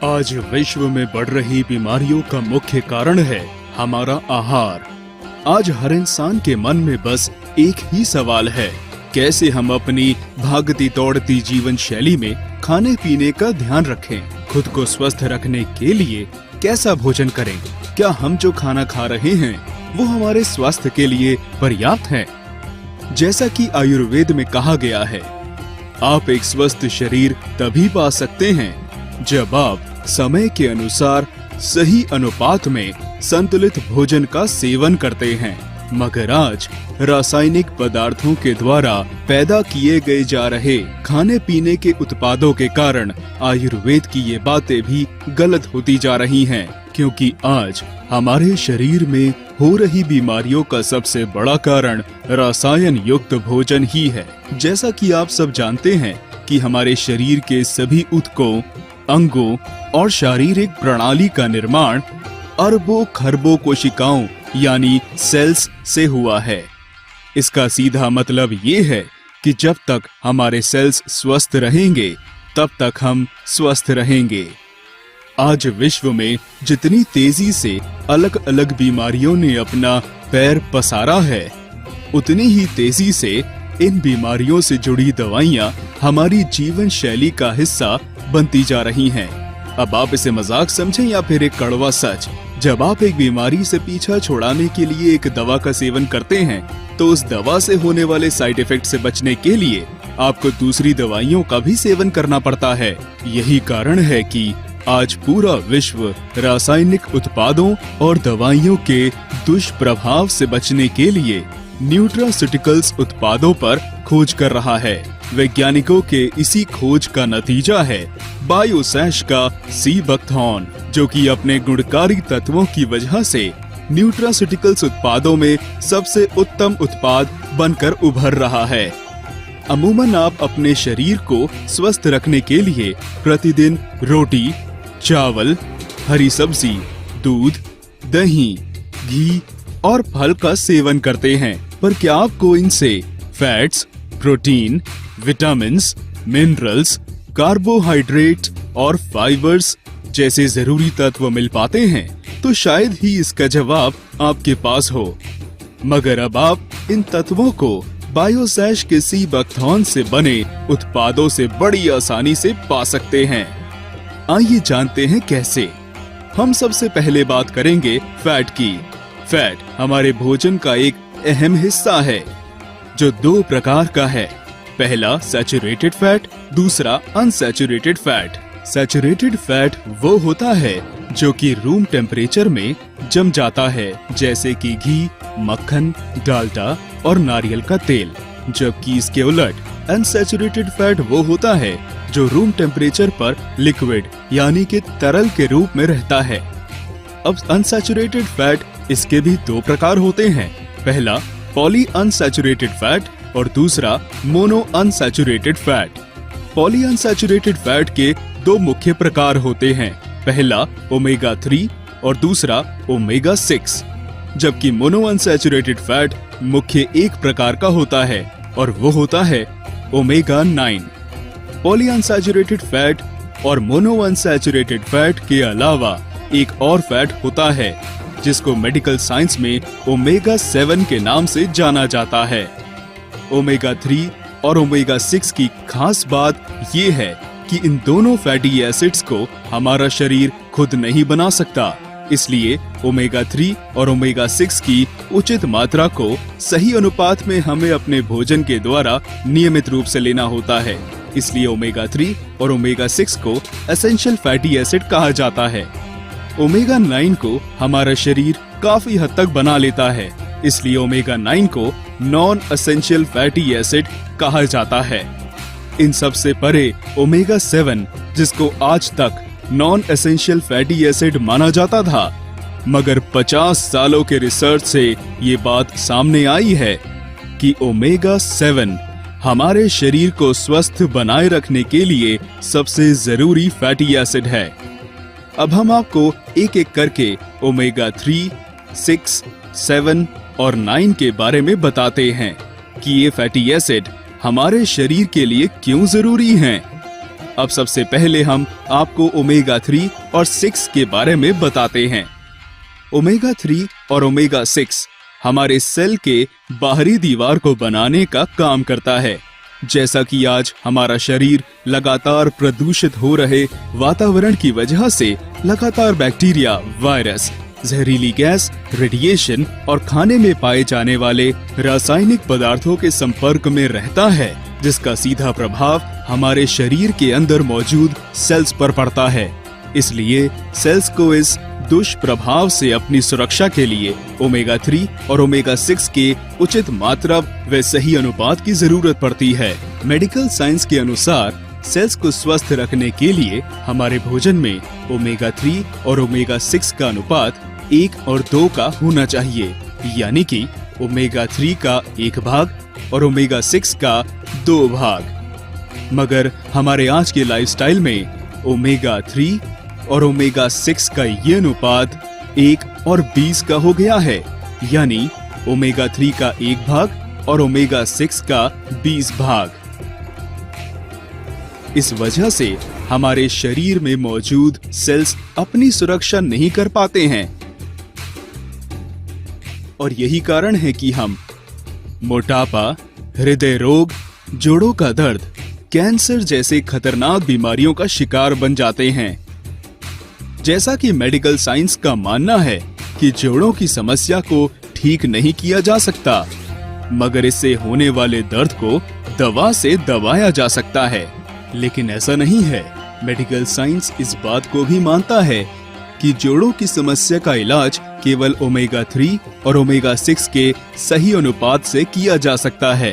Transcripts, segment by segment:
आज विश्व में बढ़ रही बीमारियों का मुख्य कारण है हमारा आहार। आज हर इंसान के मन में बस एक ही सवाल है, कैसे हम अपनी भागती दौड़ती जीवन शैली में खाने पीने का ध्यान रखें, खुद को स्वस्थ रखने के लिए कैसा भोजन करें, क्या हम जो खाना खा रहे हैं वो हमारे स्वास्थ्य के लिए पर्याप्त है। जैसा कि आयुर्वेद में कहा गया है, आप एक स्वस्थ शरीर तभी पा सकते हैं जब आप समय के अनुसार सही अनुपात में संतुलित भोजन का सेवन करते हैं। मगर आज रासायनिक पदार्थों के द्वारा पैदा किए गए जा रहे खाने पीने के उत्पादों के कारण आयुर्वेद की ये बातें भी गलत होती जा रही हैं, क्योंकि आज हमारे शरीर में हो रही बीमारियों का सबसे बड़ा कारण रसायन युक्त भोजन ही है। जैसा कि आप सब जानते हैं कि हमारे शरीर के सभी ऊतकों, अंगों और शारीरिक प्रणाली का निर्माण अरबों खरबों कोशिकाओं यानी सेल्स से हुआ है। इसका सीधा मतलब ये है कि जब तक हमारे सेल्स स्वस्थ रहेंगे तब तक हम स्वस्थ रहेंगे। आज विश्व में जितनी तेजी से अलग अलग बीमारियों ने अपना पैर पसारा है, उतनी ही तेजी से इन बीमारियों से जुड़ी दवाइयां हमारी जीवन शैली का हिस्सा बनती जा रही हैं। अब आप इसे मजाक समझें या फिर एक कड़वा सच, जब आप एक बीमारी से पीछा छुड़ाने के लिए एक दवा का सेवन करते हैं तो उस दवा से होने वाले साइड इफेक्ट से बचने के लिए आपको दूसरी दवाइयों का भी सेवन करना पड़ता है। यही कारण है कि आज पूरा विश्व रासायनिक उत्पादों और दवाइयों के दुष्प्रभाव से बचने के लिए न्यूट्रास्यूटिकल्स उत्पादों पर खोज कर रहा है। वैज्ञानिकों के इसी खोज का नतीजा है बायोसैश का सी बकथॉर्न, जो कि अपने गुणकारी तत्वों की वजह से न्यूट्रास्यूटिकल्स उत्पादों में सबसे उत्तम उत्पाद बनकर उभर रहा है। अमूमन आप अपने शरीर को स्वस्थ रखने के लिए प्रतिदिन रोटी, चावल, हरी सब्जी, दूध, दही, घी और फल का सेवन करते हैं, पर क्या आपको इनसे fats, protein, vitamins, minerals, carbohydrate और फाइबर्स जैसे जरूरी तत्व मिल पाते हैं? तो शायद ही इसका जवाब आपके पास हो। मगर अब आप इन तत्वों को बायोसैश के सी बकथॉर्न से बने उत्पादों से बड़ी आसानी से पा सकते हैं। आइए जानते हैं कैसे। हम सबसे पहले बात करेंगे फैट की। फैट हमारे भोजन का एक अहम हिस्सा है जो दो प्रकार का है। पहला सैचुरेटेड फैट, दूसरा अनसैचुरेटेड फैट। सैचुरेटेड फैट वो होता है जो कि रूम टेम्परेचर में जम जाता है, जैसे कि घी, मक्खन, डालडा और नारियल का तेल। जबकि इसके उलट अनसैचुरेटेड फैट वो होता है जो रूम टेम्परेचर पर लिक्विड यानी कि तरल के रूप में रहता है। अब अनसैचुरेटेड फैट इसके भी दो प्रकार होते हैं। पहला पॉली अनसैचुरेटेड फैट और दूसरा mono unsaturated fat. Poly unsaturated fat के दो मुख्य प्रकार होते हैं। पहला ओमेगा 3 और दूसरा ओमेगा 6। जबकि मोनो अनसैचुरेटेड फैट मुख्य एक प्रकार का होता है और वो होता है ओमेगा 9। पॉली अनसैचुरेटेड फैट और मोनो अनसैचुरेटेड फैट के अलावा एक और फैट होता है जिसको मेडिकल साइंस में ओमेगा 7 के नाम से जाना जाता है। ओमेगा 3 और ओमेगा 6 की खास बात ये है कि इन दोनों फैटी एसिड्स को हमारा शरीर खुद नहीं बना सकता, इसलिए ओमेगा 3 और ओमेगा 6 की उचित मात्रा को सही अनुपात में हमें अपने भोजन के द्वारा नियमित रूप से लेना होता है। इसलिए ओमेगा 3 और ओमेगा 6 को एसेंशियल फैटी एसिड कहा जाता है। ओमेगा 9 को हमारा शरीर काफी हद तक बना लेता है, इसलिए ओमेगा 9 को नॉन एसेंशियल फैटी एसिड कहा जाता है। इन सब से परे ओमेगा 7, जिसको आज तक नॉन एसेंशियल फैटी एसिड माना जाता था, मगर 50 सालों के रिसर्च से ये बात सामने आई है कि ओमेगा 7 हमारे शरीर को स्वस्थ बनाए रखने के लिए सबसे जरूरी फैटी एसिड है। अब हम आपको एक एक करके ओमेगा 3, 6, 7 और 9 के बारे में बताते हैं कि ये फैटी एसिड हमारे शरीर के लिए क्यों जरूरी हैं। अब सबसे पहले हम आपको ओमेगा 3 और 6 के बारे में बताते हैं। ओमेगा 3 और ओमेगा 6 हमारे सेल के बाहरी दीवार को बनाने का काम करता है। जैसा कि आज हमारा शरीर लगातार प्रदूषित हो रहे वातावरण की वजह से लगातार बैक्टीरिया, वायरस, जहरीली गैस, रेडिएशन और खाने में पाए जाने वाले रासायनिक पदार्थों के संपर्क में रहता है, जिसका सीधा प्रभाव हमारे शरीर के अंदर मौजूद सेल्स पर पड़ता है। इसलिए सेल्स को इस दुष्प्रभाव से अपनी सुरक्षा के लिए ओमेगा 3 और ओमेगा 6 के उचित मात्रा व सही अनुपात की जरूरत पड़ती है। मेडिकल साइंस के अनुसार सेल्स को स्वस्थ रखने के लिए हमारे भोजन में ओमेगा 3 और ओमेगा 6 का अनुपात 1 और 2 का होना चाहिए, यानी कि ओमेगा 3 का 1 भाग और ओमेगा 6 का 2 भाग। मगर हमारे आज के लाइफस्टाइल में ओमेगा 3 और ओमेगा 6 का ये अनुपात 1 और 20 का हो गया है, यानी ओमेगा 3 का 1 भाग और ओमेगा 6 का 20 भाग। इस वजह से हमारे शरीर में मौजूद सेल्स अपनी सुरक्षा नहीं कर पाते हैं और यही कारण है कि हम मोटापा, हृदय रोग, जोड़ों का दर्द, कैंसर जैसे खतरनाक बीमारियों का शिकार बन जाते हैं। जैसा कि मेडिकल साइंस का मानना है कि जोड़ों की समस्या को ठीक नहीं किया जा सकता, मगर इससे होने वाले दर्द को दवा से दबाया जा सकता है। लेकिन ऐसा नहीं है। मेडिकल साइंस इस बात को भी मानता है कि जोड़ों की समस्या का इलाज केवल ओमेगा 3 और ओमेगा 6 के सही अनुपात से किया जा सकता है।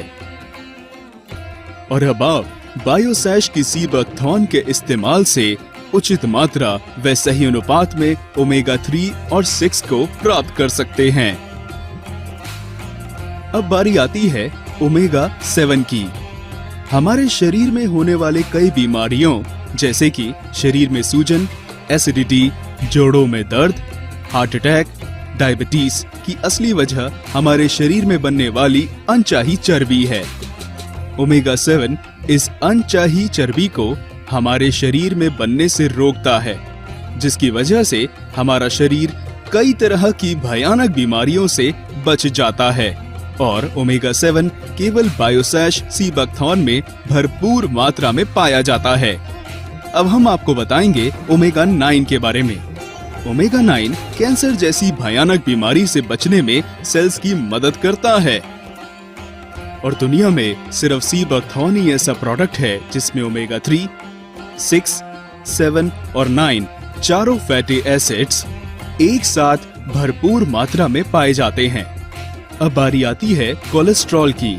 और अब आप बायोसैश की सीबकथॉर्न के इस्तेमाल से उचित मात्रा व सही अनुपात में ओमेगा 3 और 6 को प्राप्त कर सकते हैं। अब बारी आती है ओमेगा 7 की। हमारे शरीर में होने वाले कई बीमारियों जैसे कि शरीर में सूजन, एसिडिटी, जोड़ों में दर्द, हार्ट अटैक, डायबिटीज की असली वजह हमारे शरीर में बनने वाली अनचाही चर्बी है। ओमेगा 7 इस अनचाही चर्बी को हमारे शरीर में बनने से रोकता है, जिसकी वजह से हमारा शरीर कई तरह की भयानक बीमारियों से बच जाता है। और ओमेगा 7 केवल बायोसैश सीबकथॉर्न में भरपूर मात्रा में पाया जाता है। अब हम आपको बताएंगे ओमेगा 9 के बारे में। ओमेगा 9 कैंसर जैसी भयानक बीमारी से बचने में सेल्स की मदद करता है। और दुनिया में सिर्फ सीबकथॉर्न ही ऐसा प्रोडक्ट है जिसमें ओमेगा 3, 6, 7 और 9 चारों फैटी एसिड्स एक साथ भरपूर मात्रा में पाए जाते हैं। अब बारी आती है कोलेस्ट्रॉल की।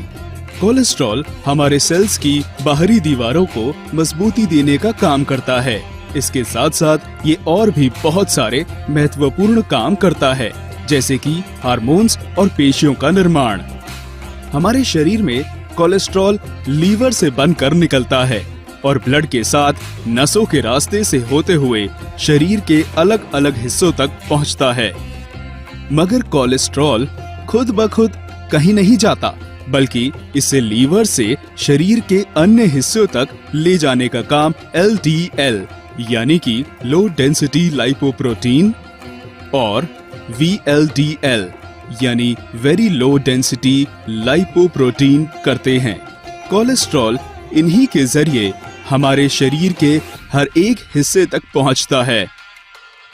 कोलेस्ट्रॉल हमारे सेल्स की बाहरी दीवारों को मजबूती देने का काम करता है। इसके साथ साथ ये और भी बहुत सारे महत्वपूर्ण काम करता है, जैसे कि हार्मोन्स और पेशियों का निर्माण। हमारे शरीर में कोलेस्ट्रॉल लीवर से बनकर निकलता है और ब्लड के साथ नसों के रास्ते से होते हुए शरीर के अलग अलग हिस्सों तक पहुंचता है। मगर कोलेस्ट्रॉल खुद ब खुद कहीं नहीं जाता, बल्कि इसे लीवर से शरीर के अन्य हिस्सों तक ले जाने का काम LDL यानी कि लो डेंसिटी लाइपोप्रोटीन और VLDL यानी वेरी लो डेंसिटी लाइपोप्रोटीन करते हैं। कोलेस्ट्रॉल इन्हीं के जरिए हमारे शरीर के हर एक हिस्से तक पहुंचता है।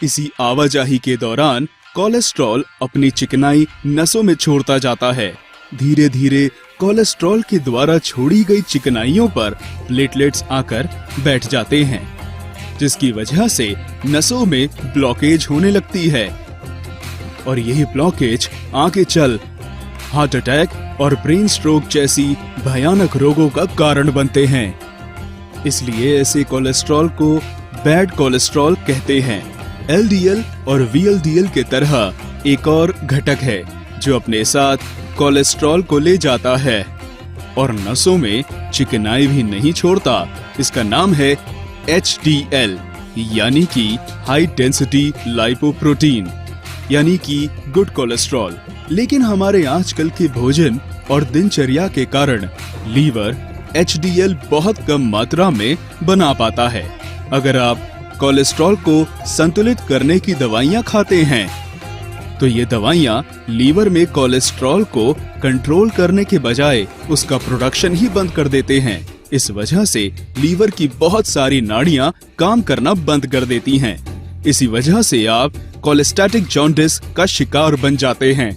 इसी आवाजाही के दौरान कोलेस्ट्रॉल अपनी चिकनाई नसों में छोड़ता जाता है। धीरे धीरे कोलेस्ट्रॉल के द्वारा छोड़ी गई चिकनाइयों पर प्लेटलेट्स आकर बैठ जाते हैं, जिसकी वजह से नसों में ब्लॉकेज होने लगती है और यही ब्लॉकेज आगे चल हार्ट अटैक और ब्रेन स्ट्रोक जैसी भयानक रोगों का कारण बनते हैं। इसलिए ऐसे कोलेस्ट्रॉल को बैड कोलेस्ट्रॉल कहते हैं। LDL और VLDL के तरह एक और घटक है जो अपने साथ कोलेस्ट्रॉल को ले जाता है और नसों में चिकनाई भी नहीं छोड़ता। इसका नाम है HDL यानी कि हाई डेंसिटी लाइपोप्रोटीन यानी कि गुड कोलेस्ट्रॉल। लेकिन हमारे आजकल के भोजन और दिनचर्या के कारण लीवर, HDL बहुत कम मात्रा में बना पाता है। अगर आप कोलेस्ट्रॉल को संतुलित करने की दवाइयाँ खाते हैं तो ये दवाइयाँ लीवर में कोलेस्ट्रॉल को कंट्रोल करने के बजाय उसका प्रोडक्शन ही बंद कर देते हैं। इस वजह से लीवर की बहुत सारी नाड़ियाँ काम करना बंद कर देती हैं। इसी वजह से आप कोलेस्टैटिक जॉन्डिस का शिकार बन जाते हैं।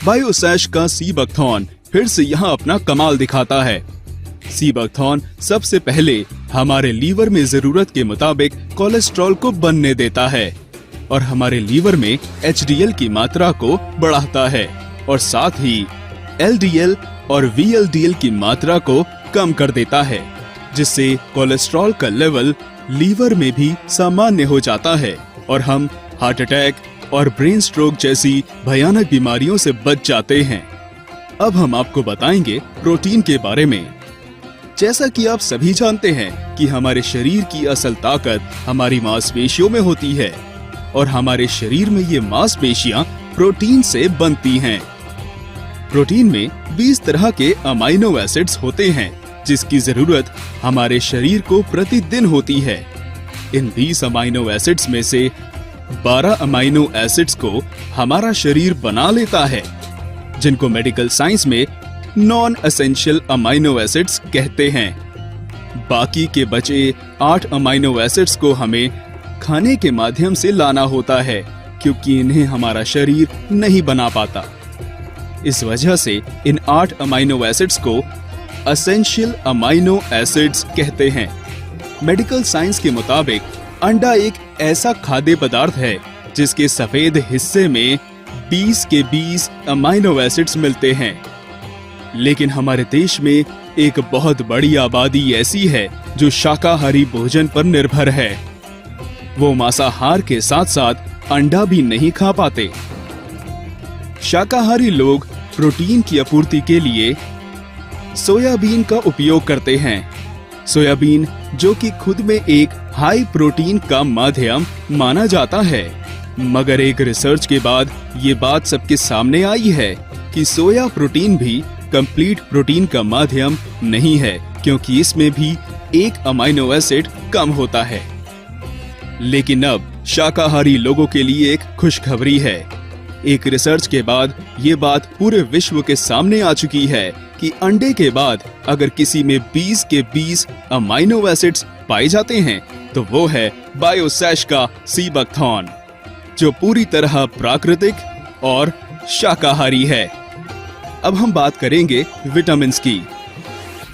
बायोसैश का सीबकथॉर्न फिर से यहाँ अपना कमाल दिखाता है। सीबकथॉर्न सबसे पहले हमारे लीवर में जरूरत के मुताबिक कोलेस्ट्रॉल को बनने देता है और हमारे लीवर में HDL की मात्रा को बढ़ाता है और साथ ही LDL और VLDL की मात्रा को कम कर देता है, जिससे कोलेस्ट्रॉल का लेवल लीवर में भी सामान्य हो जाता है और हम हार्ट अटैक और ब्रेन स्ट्रोक जैसी भयानक बीमारियों से बच जाते हैं। अब हम आपको बताएंगे प्रोटीन के बारे में। जैसा कि आप सभी जानते हैं कि हमारे शरीर की असल ताकत हमारी मांसपेशियों में होती है और हमारे शरीर में ये मांसपेशियां प्रोटीन से बनती हैं। प्रोटीन में 20 तरह के अमाइनो एसिड्स होते हैं जिसकी जरूरत हमारे शरीर को प्रतिदिन होती है। इन 20 अमाइनो एसिड्स में से 12 अमाइनो एसिड्स को हमारा शरीर बना लेता है, जिनको मेडिकल साइंस में नॉन एसेंशियल अमाइनो एसिड्स कहते हैं। बाकी के बचे 8 अमाइनो एसिड्स को हमें खाने के माध्यम से लाना होता है, क्योंकि इन्हें हमारा शरीर नहीं बना पाता। इस वजह से इन 8 अमाइनो एसिड्स को एसेंशियल अमाइनो एसिड्स कहते हैं। मेडिकल साइंस के मुताबिक अंडा एक ऐसा खाद्य पदार्थ है जिसके सफेद हिस्से में 20 के 20 अमाइनो एसिड्स मिलते हैं, लेकिन हमारे देश में एक बहुत बड़ी आबादी ऐसी है जो शाकाहारी भोजन पर निर्भर है। वो मांसाहार के साथ साथ अंडा भी नहीं खा पाते। शाकाहारी लोग प्रोटीन की आपूर्ति के लिए सोयाबीन का उपयोग करते हैं। सोयाबीन, जो कि खुद में एक हाई प्रोटीन का माध्यम माना जाता है, मगर एक रिसर्च के बाद ये बात सबके सामने आई है कि सोया प्रोटीन भी कंप्लीट प्रोटीन का माध्यम नहीं है, क्योंकि इसमें भी एक अमाइनो एसिड कम होता है। लेकिन अब शाकाहारी लोगों के लिए एक खुशखबरी है। एक रिसर्च के बाद ये बात पूरे विश्व के सामने आ चुकी है कि अंडे के बाद अगर किसी में 20 के 20 अमाइनो एसिड्स पाए जाते हैं तो वो है बायोसैश का सीबकथॉर्न, जो पूरी तरह प्राकृतिक और शाकाहारी है। अब हम बात करेंगे विटामिन्स की।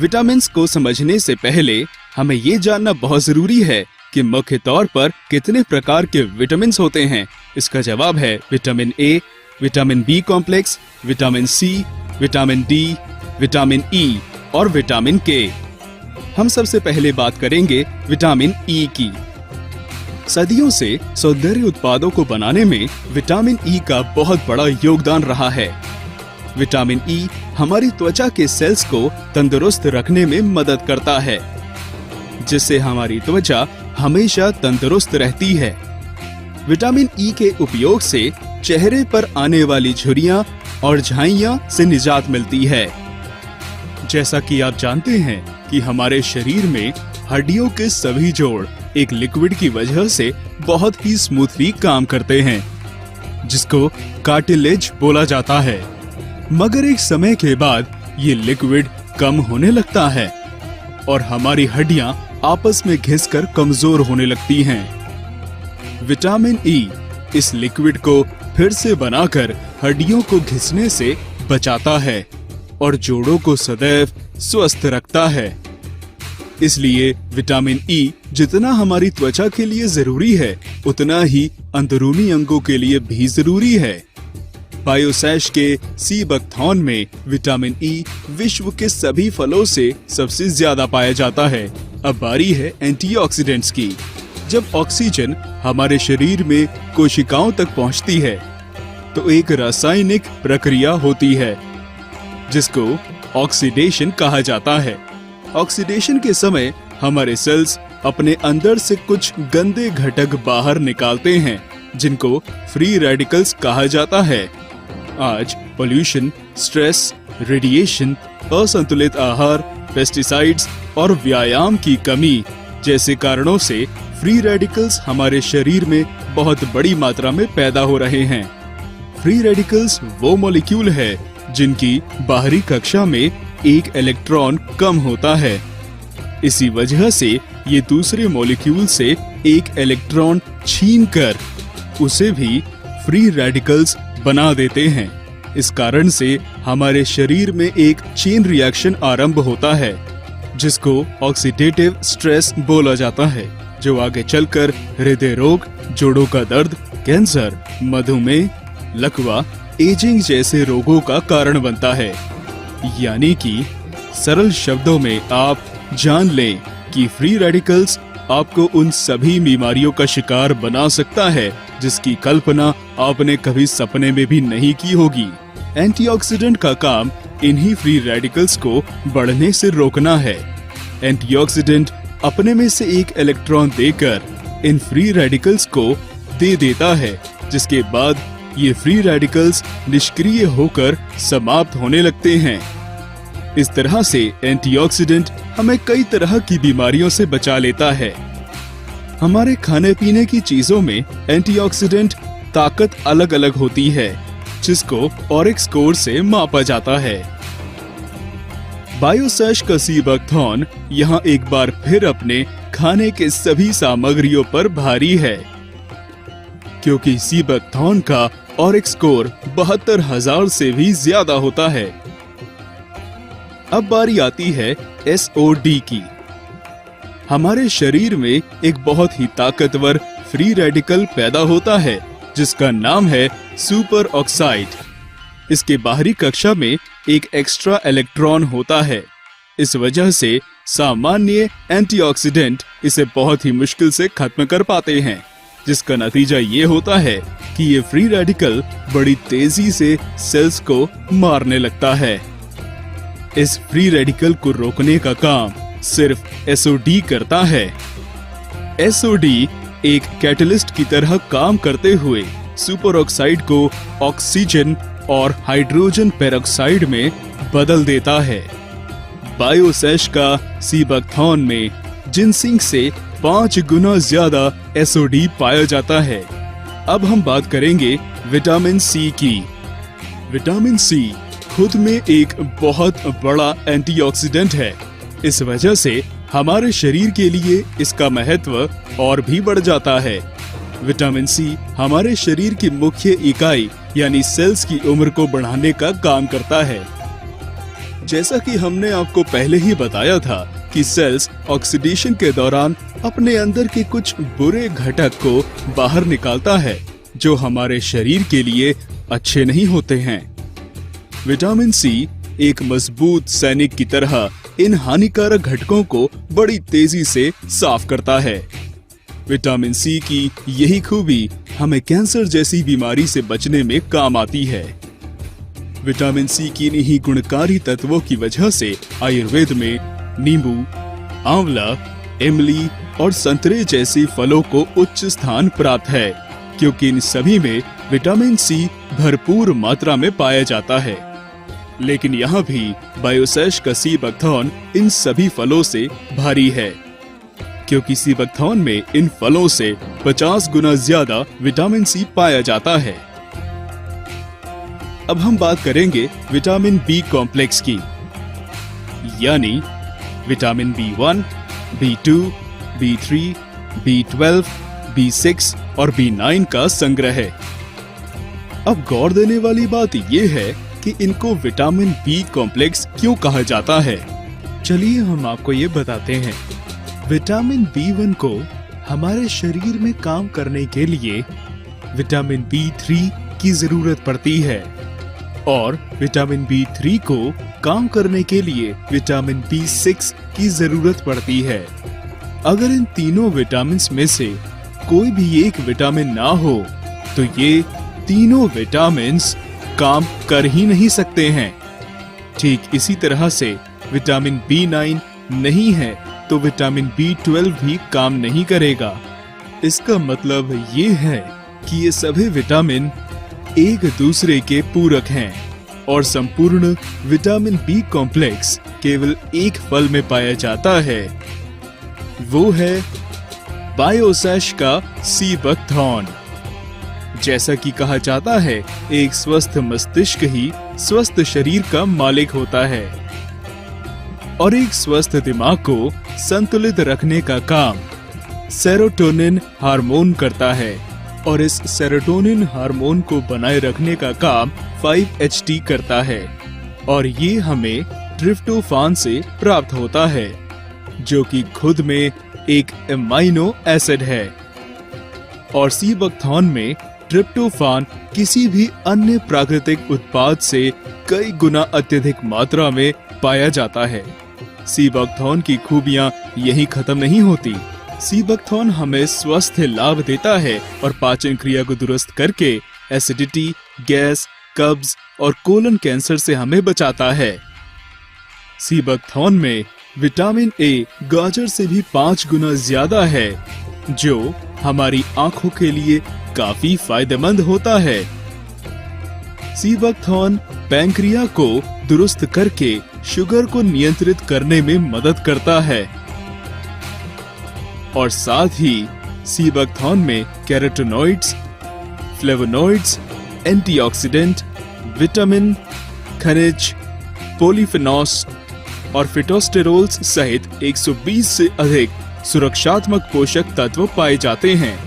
विटामिन्स को समझने से पहले हमें ये जानना बहुत जरूरी है कि मुख्य तौर पर कितने प्रकार के विटामिन्स होते हैं। इसका जवाब है vitamin A, vitamin B complex, vitamin C, vitamin D, vitamin E और विटामिन के। हम सबसे पहले बात करेंगे विटामिन ई की। सदियों से सौंदर्य उत्पादों को बनाने में विटामिन ई का बहुत बड़ा योगदान रहा है। विटामिन ई हमारी त्वचा के सेल्स को तंदुरुस्त रखने में मदद करता है, जिससे हमारी त्वचा हमेशा तंदुरुस्त रहती है। विटामिन ई के उपयोग से चेहरे पर आने वाली झुर्रियां और झाइयां से निजात मिलती है। जैसा कि आप जानते हैं कि हमारे शरीर में हड्डियों के सभी जोड़ एक लिक्विड की वजह से बहुत ही स्मूथली काम करते हैं, जिसको कार्टिलेज बोला जाता है। मगर एक समय के बाद ये लिक्विड कम होने लगता है और हमारी हड्डियां आपस में घिसकर कमजोर होने लगती हैं। विटामिन ई इस लिक्विड को फिर से बनाकर हड्डियों को घिसने से बचाता है और जोड़ों को सदैव स्वस्थ रखता है। इसलिए विटामिन ई जितना हमारी त्वचा के लिए जरूरी है, उतना ही अंदरूनी अंगों के लिए भी जरूरी है। बायोसैश के सीबकथॉर्न में विटामिन ई विश्व के सभी फलों से सबसे ज्यादा पाया जाता है। अब बारी है एंटीऑक्सीडेंट्स की। जब ऑक्सीजन हमारे शरीर में कोशिकाओं तक पहुंचती है तो एक रासायनिक प्रक्रिया होती है जिसको ऑक्सीडेशन कहा जाता है। ऑक्सीडेशन के समय हमारे सेल्स अपने अंदर से कुछ गंदे घटक बाहर निकालते हैं, जिनको फ्री रेडिकल्स कहा जाता है। आज पोल्यूशन, स्ट्रेस, रेडिएशन, असंतुलित आहार, पेस्टिसाइड्स और व्यायाम की कमी जैसे कारणों से फ्री रेडिकल्स हमारे शरीर में बहुत बड़ी मात्रा में पैदा हो रहे हैं। फ्री रेडिकल्स वो मॉलिक्यूल है जिनकी बाहरी कक्षा में एक इलेक्ट्रॉन कम होता है। इसी वजह से ये दूसरे मॉलिक्यूल से एक इलेक्ट्रॉन छीनकर उसे भी फ्री रेडिकल्स बना देते हैं। इस कारण से हमारे शरीर में एक चेन रिएक्शन आरंभ होता है जिसको ऑक्सीडेटिव स्ट्रेस बोला जाता है, जो आगे चलकर हृदय रोग, जोड़ों का दर्द, कैंसर, मधुमेह, लकवा, एजिंग जैसे रोगों का कारण बनता है। यानी कि सरल शब्दों में आप जान लें कि फ्री रेडिकल्स आपको उन सभी बीमारियों का शिकार बना सकता है जिसकी कल्पना आपने कभी सपने में भी नहीं की होगी। एंटीऑक्सीडेंट का काम इन्हीं फ्री रेडिकल्स को बढ़ने से रोकना है। एंटीऑक्सीडेंट अपने में से एक इलेक्ट्रॉन देकर इन फ्री रेडिकल्स को दे देता है, जिसके बाद ये फ्री रेडिकल्स निष्क्रिय होकर समाप्त होने लगते हैं। इस तरह से एंटीऑक्सीडेंट हमें कई तरह की बीमारियों से बचा लेता है। हमारे खाने पीने की चीजों में एंटीऑक्सीडेंट ताकत अलग अलग होती है, जिसको ऑरिक स्कोर से मापा जाता है। बायोसेश का सीबैक्थॉन यहाँ एक बार फिर अपने खाने के सभी सामग्रियों पर भारी है, क्योंकि सीबैक्थॉन का ऑरिक स्कोर 72,000 से भी ज्यादा होता है। अब बारी आती है SOD की। हमारे शरीर में एक बहुत ही ताकतवर फ्री रेडिकल पैदा होता है जिसका नाम है सुपर ऑक्साइड। इसके बाहरी कक्षा में एक एक्स्ट्रा इलेक्ट्रॉन होता है। इस वजह से सामान्य एंटीऑक्सीडेंट इसे बहुत ही मुश्किल से खत्म कर पाते हैं, जिसका नतीजा ये होता है कि ये फ्री रेडिकल बड़ी तेजी से सेल्स को मारने लगता है। इस फ्री रेडिकल को रोकने का काम सिर्फ SOD करता है। SOD एक कैटलिस्ट की तरह काम करते हुए सुपर ऑक्साइड को ऑक्सीजन और हाइड्रोजन पेरोक्साइड में बदल देता है। बायोसेश का सीबैक्थॉन में जिंसिंग से 5 गुना ज्यादा SOD पाया जाता है। अब हम बात करेंगे विटामिन C की। विटामिन C खुद में एक बहुत बड़ा एंटीऑक्सीडेंट है। इस वजह से हमारे शरीर के लिए इसका महत्व और भी बढ़ जाता है। विटामिन C हमारे शरीर की मुख्य इकाई यानी सेल्स की उम्र को बढ़ाने का काम करता है। जैसा कि हमने आपको पहले ही बताया था कि सेल्स ऑक्सीडेशन के दौरान अपने अंदर के कुछ बुरे घटक को बाहर निकालता है जो हमारे शरीर के लिए अच्छे नहीं होते हैं। विटामिन C एक मजबूत सैनिक की तरह इन हानिकारक घटकों को बड़ी तेजी से साफ करता है। विटामिन C की यही खूबी हमें कैंसर जैसी बीमारी से बचने में काम आती है। विटामिन C की इन्हीं गुणकारी तत्वों की वजह से आयुर्वेद में नींबू, आंवला, इमली और संतरे जैसे फलों को उच्च स्थान प्राप्त है, क्योंकि इन सभी में विटामिन C भरपूर मात्रा में पाया जाता है। लेकिन यहाँ भी बायोसेश का सीबैक्थॉन इन सभी फलों से भारी है, क्योंकि सीबैक्थॉन में इन फलों से 50 गुना ज्यादा विटामिन C पाया जाता है। अब हम बात करेंगे विटामिन B कॉम्प्लेक्स की, यानी vitamin B1, B2, B3, B12, B6 और B9 का संग्रह है। अब गौर देने वाली बात यह है कि इनको विटामिन B कॉम्प्लेक्स क्यों कहा जाता है। चलिए हम आपको ये बताते हैं। विटामिन B1 को हमारे शरीर में काम करने के लिए विटामिन B3 की जरूरत पड़ती है और विटामिन B3 को काम करने के लिए विटामिन B6 की जरूरत पड़ती है। अगर इन तीनों विटामिन में से कोई भी एक विटामिन ना हो तो ये तीनों विटामिन काम कर ही नहीं सकते हैं। ठीक इसी तरह से विटामिन B9 नहीं है तो विटामिन B12 भी काम नहीं करेगा। इसका मतलब ये है कि ये सभी विटामिन एक दूसरे के पूरक हैं और संपूर्ण विटामिन B कॉम्प्लेक्स केवल एक फल में पाया जाता है, वो है बायोसेश का सी बकथॉर्न। जैसा कि कहा जाता है, एक स्वस्थ मस्तिष्क ही स्वस्थ शरीर का मालिक होता है और एक स्वस्थ दिमाग को संतुलित रखने का काम सेरोटोनिन हार्मोन करता है और इस सेरोटोनिन हार्मोन को बनाए रखने का काम 5-HT करता है और ये हमें ट्रिप्टोफान से प्राप्त होता है, जो कि खुद में एक एमाइनो एसिड है। और सी बकथॉर्न में ट्रिप्टोफान किसी भी अन्य प्राकृतिक उत्पाद से कई गुना अत्यधिक मात्रा में पाया जाता है। सी बकथॉर्न की खूबियां यही खत्म नहीं होती। सी बकथॉर्न हमें स्वस्थ लाभ देता है और पाचन क्रिया को दुरुस्त करके एसिडिटी, गैस, कब्ज और कोलन कैंसर से हमें बचाता है। सी बकथॉर्न में विटामिन ए गाजर से भी 5 गुना ज्यादा है, जो हमारी आंखों के लिए काफी फायदेमंद होता है। सी बकथॉर्न पैंक्रिया को दुरुस्त करके शुगर को नियंत्रित करने में मदद करता है और साथ ही सी बकथॉर्न में कैरोटीनॉइड्स, फ्लेवोनॉइड्स, एंटीऑक्सीडेंट, विटामिन, खनिज, पॉलीफेनॉल्स और फिटोस्टेरोल्स सहित 120 से अधिक सुरक्षात्मक पोषक तत्व पाए जाते हैं।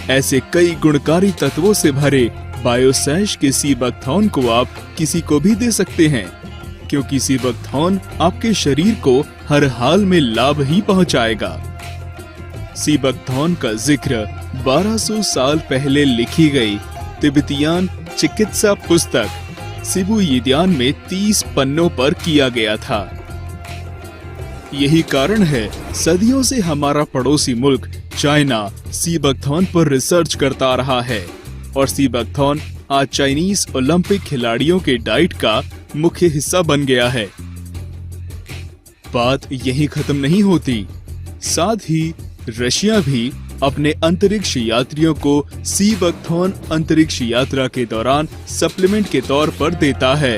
ऐसे कई गुणकारी तत्वों से भरे बायोसेश के सी बकथॉर्न को आप किसी को भी दे सकते हैं, क्योंकि सी बकथॉर्न आपके शरीर को हर हाल में लाभ ही पहुंचाएगा। सी बकथॉर्न का जिक्र 1200 साल पहले लिखी गई तिब्बतियन चिकित्सा पुस्तक सिबु यिदियान में 30 पन्नों पर किया गया था। यही कारण है सदियों से हमारा पड़ोसी मुल्क चाइना सी बकथॉर्न पर रिसर्च करता रहा है और सी बकथॉर्न आज चाइनीज ओलंपिक खिलाड़ियों के डाइट का मुख्य हिस्सा बन गया है। बात यही खत्म नहीं होती, साथ ही रशिया भी अपने अंतरिक्ष यात्रियों को सी बकथॉर्न अंतरिक्ष यात्रा के दौरान सप्लीमेंट के तौर पर देता है।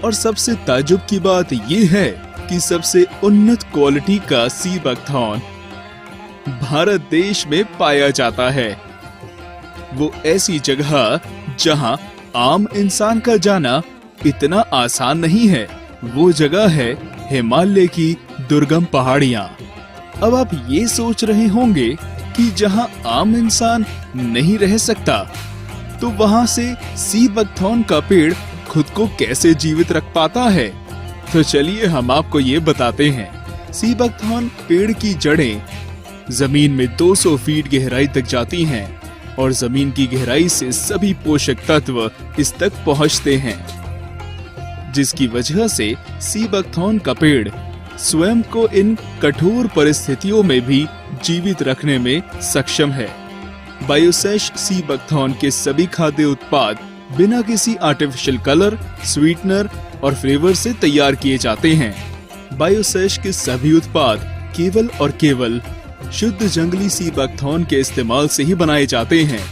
और सबसे ताज्जुब की बात ये है कि सबसे उन्नत क्वालिटी का सी बकथॉर्न भारत देश में पाया जाता है। वो ऐसी जगह जहां आम इंसान का जाना इतना आसान नहीं है। वो जगह है हिमालय की दुर्गम पहाड़ियां। अब आप ये सोच रहे होंगे कि जहां आम इंसान नहीं रह सकता, तो वहां से सी बकथॉर्न का पेड़ खुद को कैसे जीवित रख पाता है। तो चलिए हम आपको ये बताते हैं। सी बकथॉर्न पेड़ की जड़ें जमीन में 200 फीट गहराई तक जाती हैं और जमीन की गहराई से सभी पोषक तत्व इस तक पहुंचते हैं, जिसकी वजह से सी बकथॉर्न का पेड़ स्वयं को इन कठोर परिस्थितियों में भी जीवित रखने में सक्षम है। बायोसेश सी बकथॉर्न के सभी खाद्य उत्पाद बिना किसी आर्टिफिशियल कलर, स्वीटनर और फ्लेवर से तैयार किए जाते हैं। बायोसेश के सभी उत्पाद केवल और केवल शुद्ध जंगली सी बकथॉर्न के इस्तेमाल से ही बनाए जाते हैं,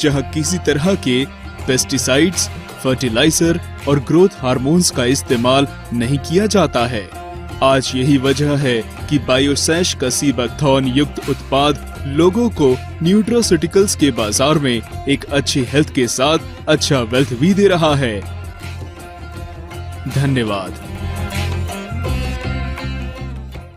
जहां किसी तरह के पेस्टिसाइड्स, फर्टिलाइजर और ग्रोथ हार्मोन्स का इस्तेमाल नहीं किया जाता है। आज यही वजह है कि बायोसेश का सी बकथॉर्न युक्त उत्पाद लोगों को न्यूट्रोसिटिकल्स के बाजार में एक अच्छी हेल्थ के साथ अच्छा वेल्थ भी दे रहा है। धन्यवाद।